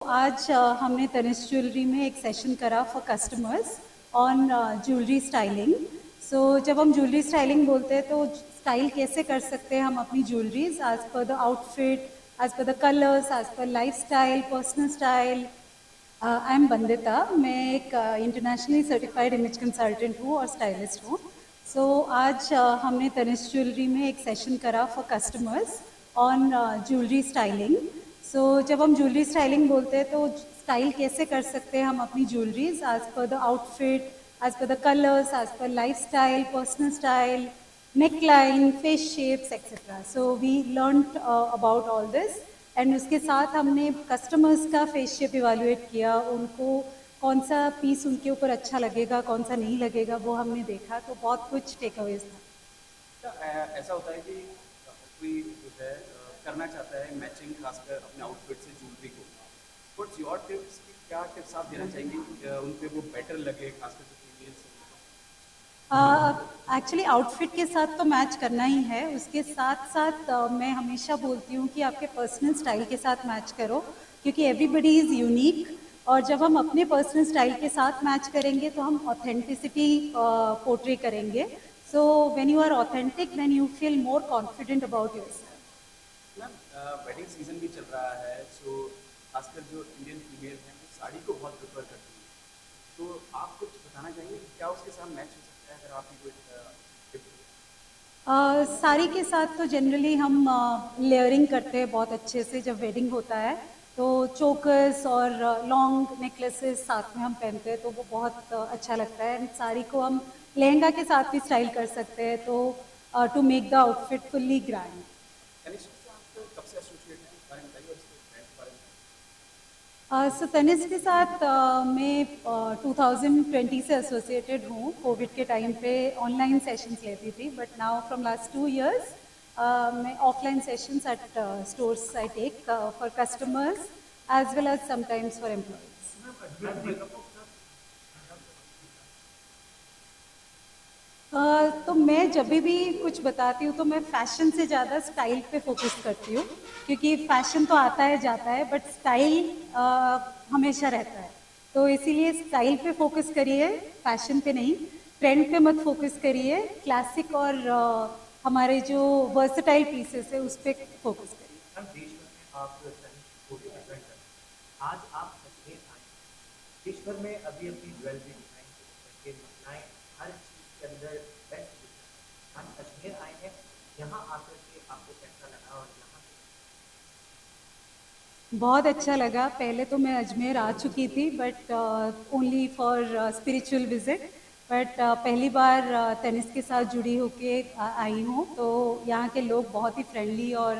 आज हमने तनिष्क ज्वेलरी में एक सेशन करा for customers on jewellery styling. So जब हम ज्वेलरी स्टाइलिंग बोलते हैं तो स्टाइल कैसे कर सकते हैं हम अपनी jewelleries as per the outfit, as per the colours, as per lifestyle, personal style. I am Bandita, मैं एक इंटरनेशनली सर्टिफाइड इमेज कंसल्टेंट हूँ और स्टाइलिस्ट हूँ। सो आज हमने तनिष्क ज्वेलरी में एक सेशन करा for customers on jewellery styling. So जब हम ज्वेलरी स्टाइलिंग बोलते हैं तो स्टाइल कैसे कर सकते हैं हम अपनी jewelleries as per the outfit, as per the colours, as per lifestyle, personal style, neckline, face shapes etcetera. So we learn about all this and उसके साथ हमने कस्टमर्स का फेस शेप इवेल्युएट किया, उनको कौन सा piece उनके ऊपर अच्छा लगेगा, कौन सा नहीं लगेगा, वो हमने देखा। तो बहुत कुछ टेक अवेज था। ऐसा होता है कि कोई जो है करना चाहता है मैचिंग खासकर अपने आउटफिट से ज्वेलरी को। व्हाट्स योर टिप्स कि क्या टिप्स आप देना चाहेंगे कि उन पे वो बेटर लगे खासकर जो फीमेल्स एक्चुअली आउटफिट के साथ तो मैच करना ही है, उसके साथ साथ मैं हमेशा बोलती हूँ कि आपके पर्सनल स्टाइल के साथ मैच करो, क्योंकि एवरीबडी इज़ यूनिक। और जब हम अपने पर्सनल स्टाइल के साथ मैच करेंगे तो हम ऑथेंटिसिटी पोर्ट्रे करेंगे। So when you are authentic then you feel more confident about yourself. Ma'am wedding season भी चल रहा है, सो खासकर जो इंडियन फीमेल हैं वो साड़ी को बहुत प्रेफर करती हैं। तो आप कुछ बताना चाहेंगे कि क्या उसके साथ मैच हो सकता है, अगर आपकी कोई टिप हो? साड़ी के साथ तो जनरली हम लेयरिंग करते हैं बहुत अच्छे से जब वेडिंग होता है, तो चोकर्स और लॉन्ग नेकलेसेस साथ में हम पहनते हैं तो वो बहुत अच्छा लगता है। एंड साड़ी को हम लहंगा के साथ भी स्टाइल कर सकते हैं, तो to make the outfit fully grand. Kanishk से आप कब से एसोसिएट हैं, इस बारे में बताइए, और इसके ब्रांड के बारे में सो तनिष्क के साथ मैं 2020 से एसोसिएटेड हूँ। कोविड के टाइम पे ऑनलाइन सेशंस लेती थी, but now from last 2 years मैं offline sessions at stores I take for customers as well as sometimes for employees. तो मैं जब भी कुछ बताती हूँ तो मैं फैशन से ज़्यादा स्टाइल पे फोकस करती हूँ, क्योंकि फैशन तो आता है जाता है बट स्टाइल हमेशा रहता है। तो इसीलिए स्टाइल पे फोकस करिए, फैशन पे नहीं। ट्रेंड पे मत फोकस करिए, क्लासिक और हमारे जो वर्सटाइल पीसेस है उस पर फोकस करिए। हम देश भर में आप तनिष्क को रिप्रेजेंट करते हैं। आज आप अजमेर आए हैं। देश भर में अभी अपनी ज्वेलरी डिजाइन करके महिलाएं हर चीज के अंदर बेस्ट दिखती हैं। आज अजमेर आए हैं, यहाँ आकर के आपको कैसा लगा और यहाँ बहुत अच्छा लगा। पहले तो मैं अजमेर आ चुकी थी but only for spiritual visit, but पहली बार तनिष्क के साथ जुड़ी होके आई हूँ। तो यहाँ के लोग बहुत ही फ्रेंडली और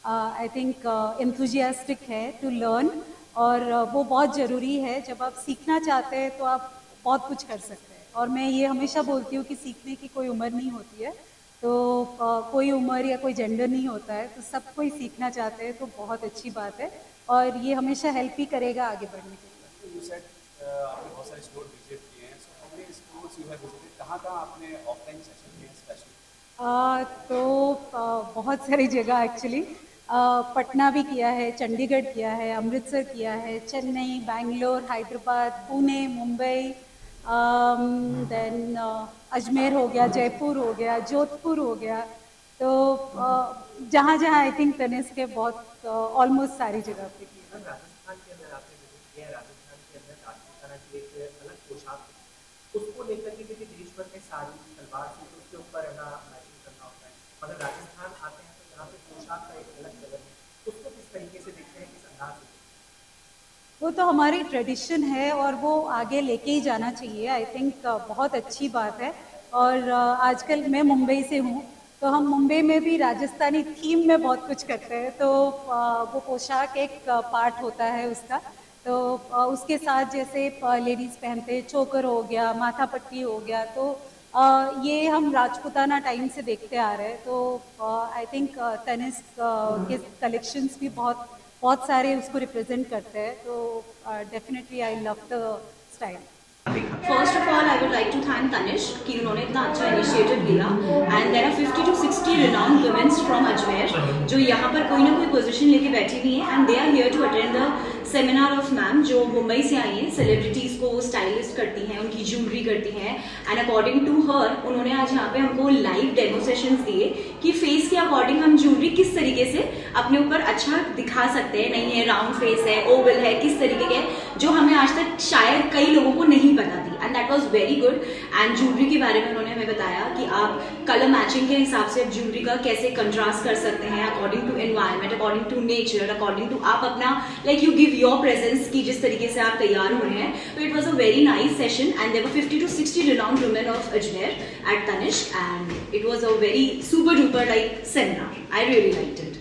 आई थिंक एंथुजियास्टिक है टू लर्न। और वो बहुत ज़रूरी है, जब आप सीखना चाहते हैं तो आप बहुत कुछ कर सकते हैं। और मैं ये हमेशा बोलती हूँ कि सीखने की कोई उम्र नहीं होती है, तो कोई उम्र या कोई जेंडर नहीं होता है, तो सब कोई सीखना चाहते हैं तो बहुत अच्छी बात है और ये हमेशा हेल्प ही करेगा आगे बढ़ने के लिए। यू सेड आपने बहुत सारे स्टोर विजिट किए हैं, so how many stores you have visited, कहाँ आपने ऑफलाइन सेशन किए स्पेशली? तो बहुत सारी जगह एक्चुअली, पटना भी किया है, चंडीगढ़ किया है, अमृतसर किया है, चेन्नई, बैंगलोर, हैदराबाद, पुणे, मुंबई, देन अजमेर हो गया, जयपुर हो गया, जोधपुर हो गया। तो जहाँ जहाँ आई थिंक तनिष्क के बहुत ऑलमोस्ट सारी जगह पे किया। मैम राजस्थान के अंदर आपने विजिट किया है। राजस्थान के अंदर राजपूताना की एक अलग पोशाक होती है, उसको लेकर के क्योंकि देश भर में साड़ी सलवार सूट उसके ऊपर है ना मैचिंग करना होता है, मगर राजस्थान आते हैं तो यहाँ पे पोशाक का एक अलग चलन है। उसको किस तरीके से देखते हैं, किस अंदाज से? वो तो हमारी ट्रेडिशन है और वो आगे लेके ही जाना चाहिए। आई थिंक बहुत अच्छी बात है। और आजकल मैं मुंबई से हूँ, तो हम मुंबई में भी राजस्थानी थीम में बहुत कुछ करते हैं। तो वो पोशाक एक पार्ट होता है उसका। तो उसके साथ जैसे लेडीज़ पहनते हैं, चोकर हो गया, माथा पट्टी हो गया, तो ये हम राजपूताना टाइम से देखते आ रहे हैं। तो आई थिंक तनिष्क के कलेक्शंस भी बहुत बहुत सारे उसको रिप्रेजेंट करते हैं। तो definitely I love the style. देखा? First of all I would like to thank Tanishq कि उन्होंने इतना अच्छा इनिशिएटिव लिया and there are 50 to 60 renowned women from Ajmer जो यहाँ पर कोई ना कोई पोजीशन लेके बैठी हुई हैं and they are here to attend the seminar of ma'am जो मुंबई से आई हैं, सेलिब्रिटीज को स्टाइलिस्ट करती हैं, उनकी ज्वेलरी करती हैं एंड अकॉर्डिंग टू हर उन्होंने आज यहाँ पे हमको लाइव डेमो सेशंस दिए कि फेस के अकॉर्डिंग हम ज्वेलरी किस तरीके से अपने ऊपर अच्छा दिखा सकते हैं। नहीं है राउंड फेस है, ओवल है, किस तरीके के जो हमें आज तक शायद कई लोगों को नहीं पता थी and that was very good. And jewellery के बारे में उन्होंने हमें बताया कि आप कलर मैचिंग के हिसाब से ज्वेलरी का कैसे कंट्रास्ट कर सकते हैं according to environment, according to nature, according to आप अपना like you give your presence की जिस तरीके से आप तैयार हो रहे हैं। तो it was a very nice session and there were 50 to 60 renowned women of Ajmer at Tanishq and it was a very super duper like seminar. I really liked it.